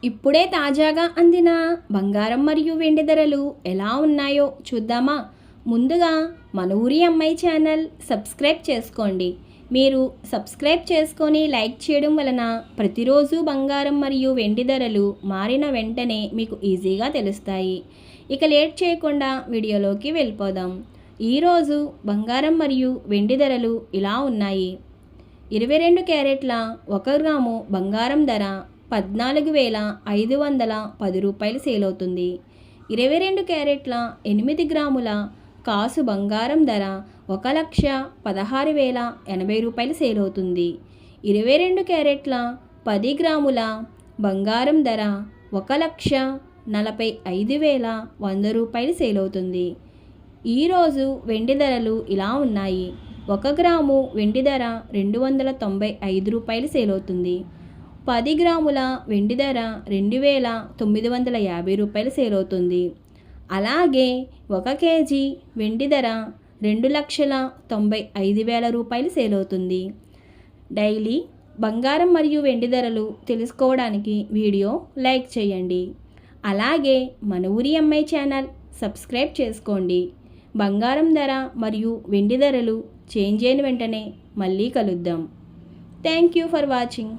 ఇప్పుడే తాజాగా అందిన బంగారం మరియు వెండి ధరలు ఎలా ఉన్నాయో చూద్దామా? ముందుగా మన ఊరి అమ్మాయి ఛానల్ సబ్స్క్రైబ్ చేసుకోండి. మీరు సబ్స్క్రైబ్ చేసుకొని లైక్ చేయడం వలన ప్రతిరోజు బంగారం మరియు వెండి ధరలు మారిన వెంటనే మీకు ఈజీగా తెలుస్తాయి. ఇక లేట్ చేయకుండా వీడియోలోకి వెళ్ళిపోదాం. ఈరోజు బంగారం మరియు వెండి ధరలు ఇలా ఉన్నాయి. 22 క్యారెట్ల 1 గ్రాము బంగారం ధర 14,510 రూపాయలు సేల్ అవుతుంది. 22 క్యారెట్ల 8 గ్రాముల కాసు బంగారం ధర 1,16,080 రూపాయలు సేల్ అవుతుంది. 22 క్యారెట్ల 10 గ్రాముల బంగారం ధర 1,45,100 రూపాయలు సేల్ అవుతుంది. ఈరోజు వెండి ధరలు ఇలా ఉన్నాయి. 1 గ్రాము వెండి ధర 295 రూపాయలు సేల్ అవుతుంది. 10 గ్రాముల వెండి ధర 2,950 రూపాయలు సేల్ అవుతుంది. అలాగే 1 కేజీ వెండి ధర 2,95,000 రూపాయలు సేల్ అవుతుంది. డైలీ బంగారం మరియు వెండి ధరలు తెలుసుకోవడానికి వీడియో లైక్ చేయండి. అలాగే మన ఊరి అమ్మాయి ఛానల్ సబ్స్క్రైబ్ చేసుకోండి. బంగారం ధర మరియు వెండి ధరలు చేంజ్ అయిన వెంటనే మళ్ళీ కలుద్దాం. Thank you for watching.